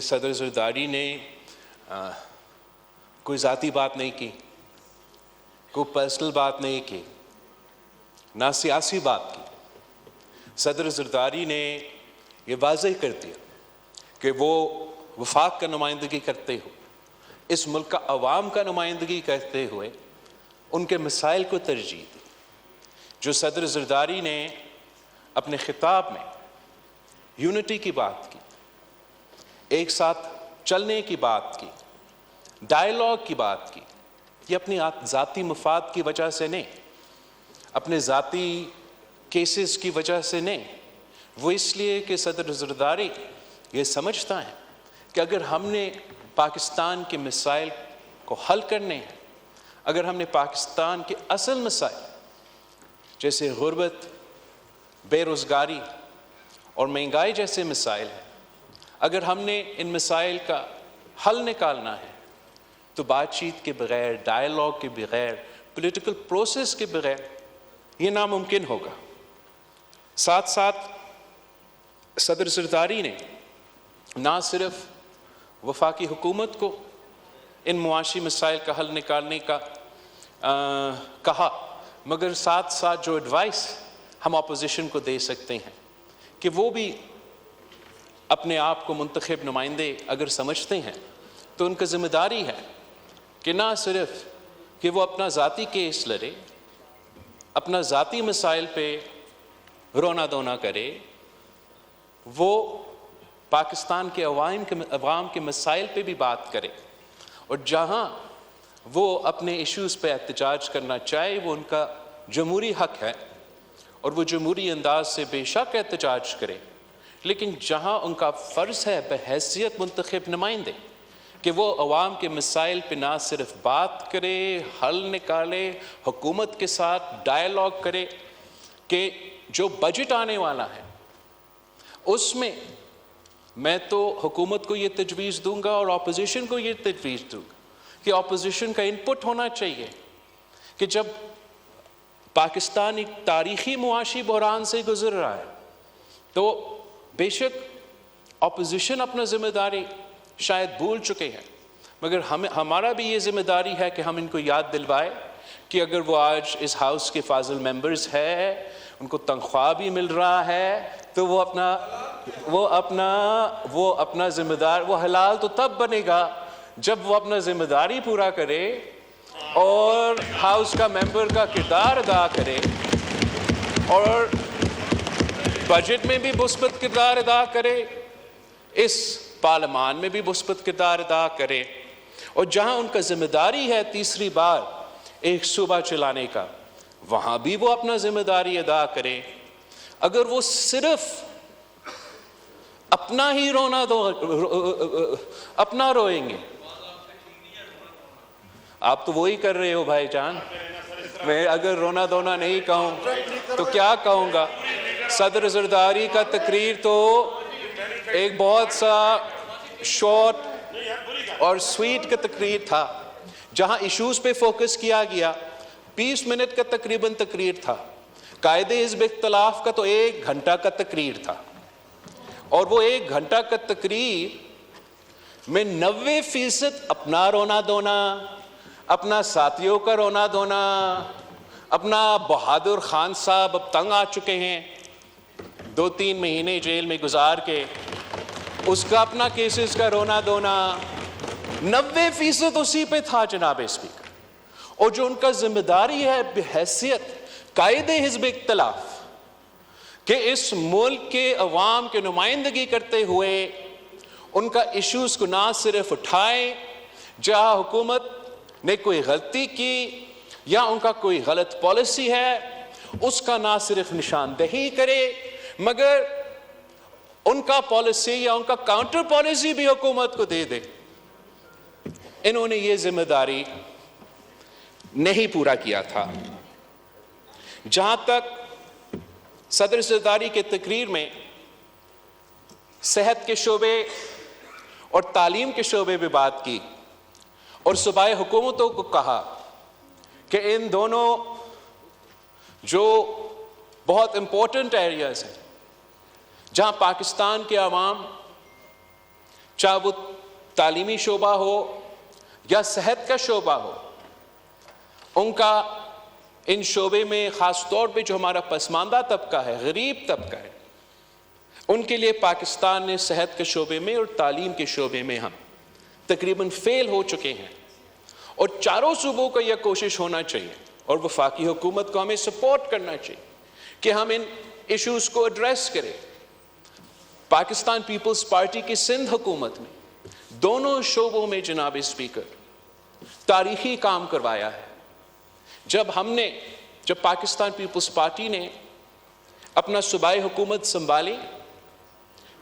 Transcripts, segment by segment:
صدر زرداری نے کوئی ذاتی بات نہیں کی، کوئی پرسنل بات نہیں کی، نہ سیاسی بات کی۔ صدر زرداری نے یہ واضح کر دیا کہ وہ وفاق کا نمائندگی کرتے ہوئے، اس ملک کا عوام کا نمائندگی کرتے ہوئے ان کے مسائل کو ترجیح دی۔ جو صدر زرداری نے اپنے خطاب میں یونٹی کی بات کی، ایک ساتھ چلنے کی بات کی، ڈائیلاگ کی بات کی، یہ اپنی ذاتی مفاد کی وجہ سے نہیں، اپنے ذاتی کیسز کی وجہ سے نہیں، وہ اس لیے کہ صدر زرداری یہ سمجھتا ہے کہ اگر ہم نے پاکستان کے مسائل کو حل کرنے ہیں، اگر ہم نے پاکستان کے اصل مسائل جیسے غربت، بے روزگاری اور مہنگائی جیسے مسائل ہیں، اگر ہم نے ان مسائل کا حل نکالنا ہے تو بات چیت کے بغیر، ڈائیلاگ کے بغیر، پولیٹیکل پروسیس کے بغیر یہ ناممکن ہوگا۔ ساتھ ساتھ صدر زرداری نے نہ صرف وفاقی حکومت کو ان معاشی مسائل کا حل نکالنے کا کہا، مگر ساتھ ساتھ جو ایڈوائس ہم اپوزیشن کو دے سکتے ہیں کہ وہ بھی اپنے آپ کو منتخب نمائندے اگر سمجھتے ہیں تو ان کا ذمہ داری ہے کہ نہ صرف کہ وہ اپنا ذاتی کیس لڑے، اپنا ذاتی مسائل پہ رونا دھونا کرے، وہ پاکستان کے عوام کے مسائل پہ بھی بات کرے، اور جہاں وہ اپنے ایشوز پہ احتجاج کرنا چاہے وہ ان کا جمہوری حق ہے اور وہ جمہوری انداز سے بے شک احتجاج کرے، لیکن جہاں ان کا فرض ہے بحیثیت منتخب نمائندے کہ وہ عوام کے مسائل پہ نہ صرف بات کرے، حل نکالے، حکومت کے ساتھ ڈائیلاگ کرے، کہ جو بجٹ آنے والا ہے اس میں تو حکومت کو یہ تجویز دوں گا اور اپوزیشن کو یہ تجویز دوں گا کہ اپوزیشن کا انپٹ ہونا چاہیے کہ جب پاکستان ایک تاریخی معاشی بحران سے گزر رہا ہے تو بے شک اپوزیشن اپنا ذمہ داری شاید بھول چکے ہیں، مگر ہمارا بھی یہ ذمہ داری ہے کہ ہم ان کو یاد دلوائے کہ اگر وہ آج اس ہاؤس کے فاضل ممبرز ہیں، ان کو تنخواہ بھی مل رہا ہے، تو وہ اپنا ذمہ دار، وہ حلال تو تب بنے گا جب وہ اپنا ذمہ داری پورا کرے اور ہاؤس کا ممبر کا کردار ادا کرے اور بجٹ میں بھی مثبت کردار ادا کرے، اس پارلیمان میں بھی مثبت کردار ادا کرے، اور جہاں ان کا ذمہ داری ہے تیسری بار ایک صوبہ چلانے کا، وہاں بھی وہ اپنا ذمہ داری ادا کرے۔ اگر وہ صرف اپنا ہی اپنا روئیں گے، آپ تو وہی کر رہے ہو بھائی جان، میں اگر رونا دھونا نہیں کہوں تو کیا کہوں گا؟ صدر زرداری کا تقریر تو ایک بہت سا شارٹ اور سویٹ کا تقریر تھا، جہاں ایشوز پہ فوکس کیا گیا، 20 منٹ کا تقریباً تقریر تھا۔ قائد حزب اختلاف کا تو 1 گھنٹہ کا تقریر تھا، اور وہ 1 گھنٹہ کا تقریر میں 90% اپنا رونا دھونا، اپنا ساتھیوں کا رونا دھونا، اپنا بہادر خان صاحب اب تنگ آ چکے ہیں 2-3 مہینے جیل میں گزار کے، اس کا اپنا کیسز کا رونا دھونا، 90% اسی پہ تھا جناب اسپیکر۔ اور جو ان کا ذمہ داری ہے بحیثیت قائد حزب اختلاف کہ اس ملک کے عوام کے نمائندگی کرتے ہوئے ان کا ایشوز کو نہ صرف اٹھائیں، جہاں حکومت نے کوئی غلطی کی یا ان کا کوئی غلط پالیسی ہے اس کا نہ صرف نشاندہی کرے، مگر ان کا پالیسی یا ان کا کاؤنٹر پالیسی بھی حکومت کو دے دے۔ انہوں نے یہ ذمہ داری نہیں پورا کیا تھا۔ جہاں تک صدر زرداری کے تقریر میں صحت کے شعبے اور تعلیم کے شعبے میں بات کی اور صوبائی حکومتوں کو کہا کہ ان دونوں جو بہت امپورٹنٹ ایریاز ہیں جہاں پاکستان کے عوام چاہے وہ تعلیمی شعبہ ہو یا صحت کا شعبہ ہو، ان کا ان شعبے میں خاص طور پہ جو ہمارا پسماندہ طبقہ ہے، غریب طبقہ ہے، ان کے لیے پاکستان نے صحت کے شعبے میں اور تعلیم کے شعبے میں ہم تقریباً فیل ہو چکے ہیں، اور چاروں صوبوں کو یہ کوشش ہونا چاہیے اور وفاقی حکومت کو ہمیں سپورٹ کرنا چاہیے کہ ہم ان ایشوز کو ایڈریس کریں۔ پاکستان پیپلز پارٹی کی سندھ حکومت میں دونوں شعبوں میں جناب اسپیکر تاریخی کام کروایا ہے۔ جب پاکستان پیپلز پارٹی نے اپنا صوبائی حکومت سنبھالی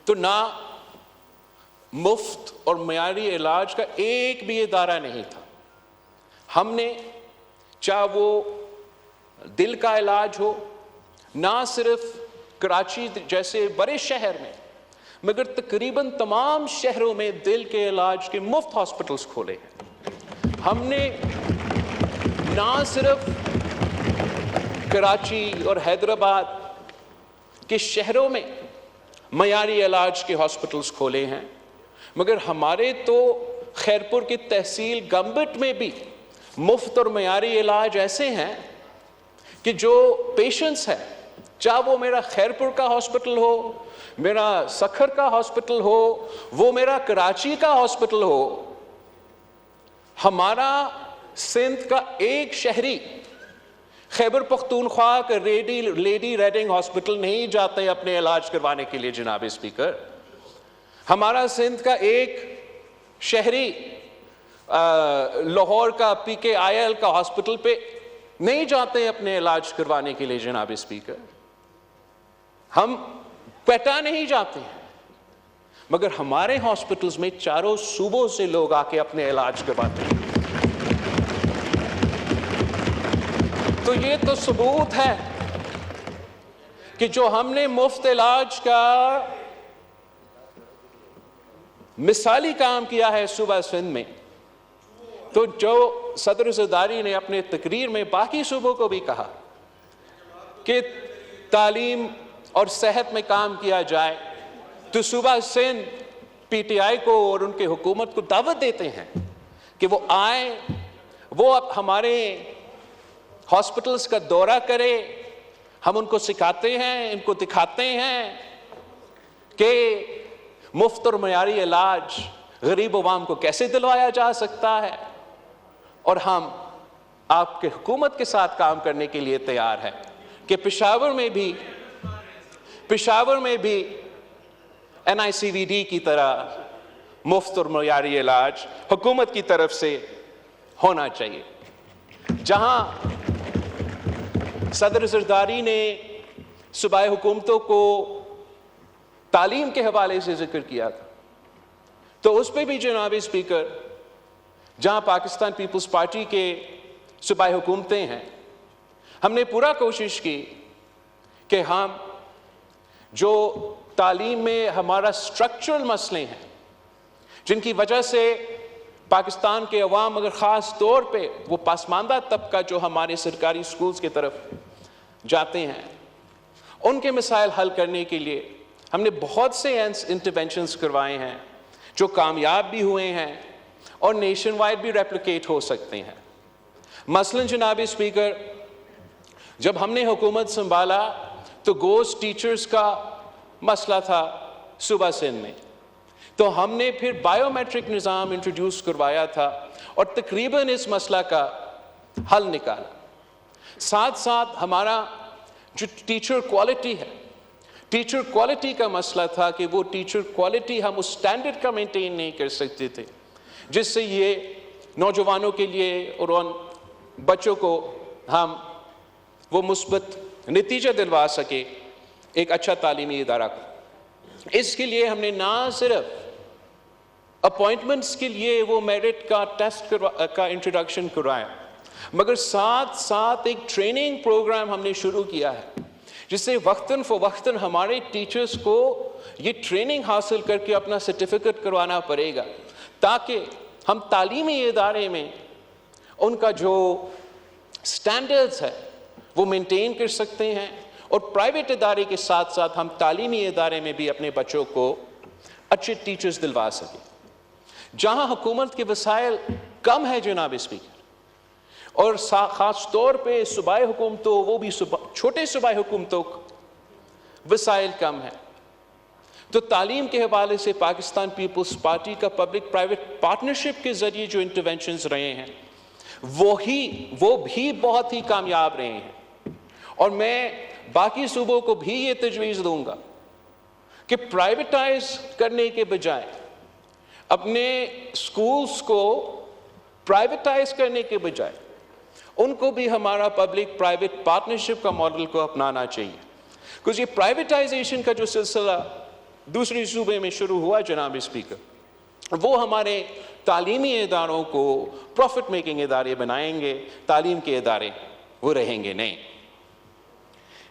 تو نہ مفت اور معیاری علاج کا ایک بھی ادارہ نہیں تھا۔ ہم نے چاہے وہ دل کا علاج ہو، نہ صرف کراچی جیسے بڑے شہر میں مگر تقریباً تمام شہروں میں دل کے علاج کے مفت ہاسپٹلز کھولے ہیں۔ ہم نے نہ صرف کراچی اور حیدرآباد کے شہروں میں معیاری علاج کے ہاسپٹلز کھولے ہیں، مگر ہمارے تو خیرپور کی تحصیل گمبٹ میں بھی مفت اور معیاری علاج ایسے ہیں کہ جو پیشنٹس ہیں، چاہے وہ میرا خیرپور کا ہاسپٹل ہو، میرا سکھر کا ہاسپٹل ہو، وہ میرا کراچی کا ہاسپٹل ہو، ہمارا سندھ کا ایک شہری خیبر پختونخوا کا لیڈی ریڈنگ ہاسپٹل نہیں جاتے اپنے علاج کروانے کے لیے جناب اسپیکر۔ ہمارا سندھ کا ایک شہری لاہور کا PKIL کا ہاسپٹل پہ نہیں جاتے اپنے علاج کروانے کے لیے جناب اسپیکر۔ ہم کوئٹہ نہیں جاتے ہیں، مگر ہمارے ہاسپٹلز میں چاروں صوبوں سے لوگ آ کے اپنے علاج کرواتے ہیں۔ تو یہ تو ثبوت ہے کہ جو ہم نے مفت علاج کا مثالی کام کیا ہے صوبہ سندھ میں، تو جو صدر زرداری نے اپنے تقریر میں باقی صوبوں کو بھی کہا کہ تعلیم اور صحت میں کام کیا جائے، تو صوبہ سندھ PTI کو اور ان کے حکومت کو دعوت دیتے ہیں کہ وہ آئیں، وہ اب ہمارے ہاسپٹلز کا دورہ کرے، ہم ان کو سکھاتے ہیں، ان کو دکھاتے ہیں کہ مفت اور معیاری علاج غریب عوام کو کیسے دلوایا جا سکتا ہے، اور ہم آپ کے حکومت کے ساتھ کام کرنے کے لیے تیار ہیں کہ پشاور میں بھی NICVD کی طرح مفت اور معیاری علاج حکومت کی طرف سے ہونا چاہیے۔ جہاں صدر زرداری نے صوبائی حکومتوں کو تعلیم کے حوالے سے ذکر کیا تھا، تو اس پہ بھی جناب اسپیکر جہاں پاکستان پیپلز پارٹی کے صوبائی حکومتیں ہیں، ہم نے پورا کوشش کی کہ ہم جو تعلیم میں ہمارا سٹرکچرل مسئلے ہیں جن کی وجہ سے پاکستان کے عوام مگر خاص طور پہ وہ پسماندہ طبقہ جو ہمارے سرکاری سکولز کی طرف جاتے ہیں، ان کے مسائل حل کرنے کے لیے ہم نے بہت سے انٹرونشنز کروائے ہیں جو کامیاب بھی ہوئے ہیں اور نیشن وائڈ بھی ریپلیکیٹ ہو سکتے ہیں۔ مثلاً جناب اسپیکر، جب ہم نے حکومت سنبھالا تو گوسٹ ٹیچرز کا مسئلہ تھا صوبہ سندھ میں، تو ہم نے پھر بائیو میٹرک نظام انٹروڈیوس کروایا تھا اور تقریباً اس مسئلہ کا حل نکالا۔ ساتھ ساتھ ہمارا جو ٹیچر کوالٹی ہے، ٹیچر کوالٹی کا مسئلہ تھا کہ وہ ٹیچر کوالٹی ہم اس سٹینڈرڈ کا مینٹین نہیں کر سکتے تھے جس سے یہ نوجوانوں کے لیے اور ان بچوں کو ہم وہ مثبت نتیجہ دلوا سکے ایک اچھا تعلیمی ادارہ کو۔ اس کے لیے ہم نے نہ صرف اپوائنٹمنٹس کے لیے وہ میرٹ کا ٹیسٹ کا انٹروڈکشن کروایا، مگر ساتھ ساتھ ایک ٹریننگ پروگرام ہم نے شروع کیا ہے جس سے وقتاً فوقتاً ہمارے ٹیچرز کو یہ ٹریننگ حاصل کر کے اپنا سرٹیفکیٹ کروانا پڑے گا، تاکہ ہم تعلیمی ادارے میں ان کا جو سٹینڈرڈز ہے وہ مینٹین کر سکتے ہیں، اور پرائیویٹ ادارے کے ساتھ ساتھ ہم تعلیمی ادارے میں بھی اپنے بچوں کو اچھے ٹیچرز دلوا سکیں۔ جہاں حکومت کے وسائل کم ہے جناب اسپیکر، اور خاص طور پہ صوبائی حکومتوں، وہ بھی چھوٹے صوبائی حکومتوں وسائل کم ہیں، تو تعلیم کے حوالے سے پاکستان پیپلز پارٹی کا پبلک پرائیویٹ پارٹنرشپ کے ذریعے جو انٹرونشنز رہے ہیں وہ بھی بہت ہی کامیاب رہے ہیں. اور میں باقی صوبوں کو بھی یہ تجویز دوں گا کہ پرائیویٹائز کرنے کے بجائے، اپنے سکولز کو پرائیویٹائز کرنے کے بجائے، ان کو بھی ہمارا پبلک پرائیویٹ پارٹنرشپ کا ماڈل کو اپنانا چاہیے. کیونکہ یہ پرائیویٹائزیشن کا جو سلسلہ دوسری صوبے میں شروع ہوا جناب اسپیکر، وہ ہمارے تعلیمی اداروں کو پروفٹ میکنگ ادارے بنائیں گے، تعلیم کے ادارے وہ رہیں گے نہیں.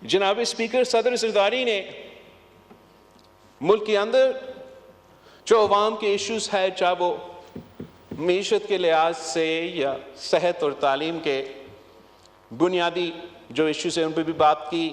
جناب اسپیکر، صدر زرداری نے ملک کے اندر جو عوام کے ایشوز ہے، چاہے وہ معیشت کے لحاظ سے یا صحت اور تعلیم کے بنیادی جو ایشوز ہیں، ان پہ بھی بات کی.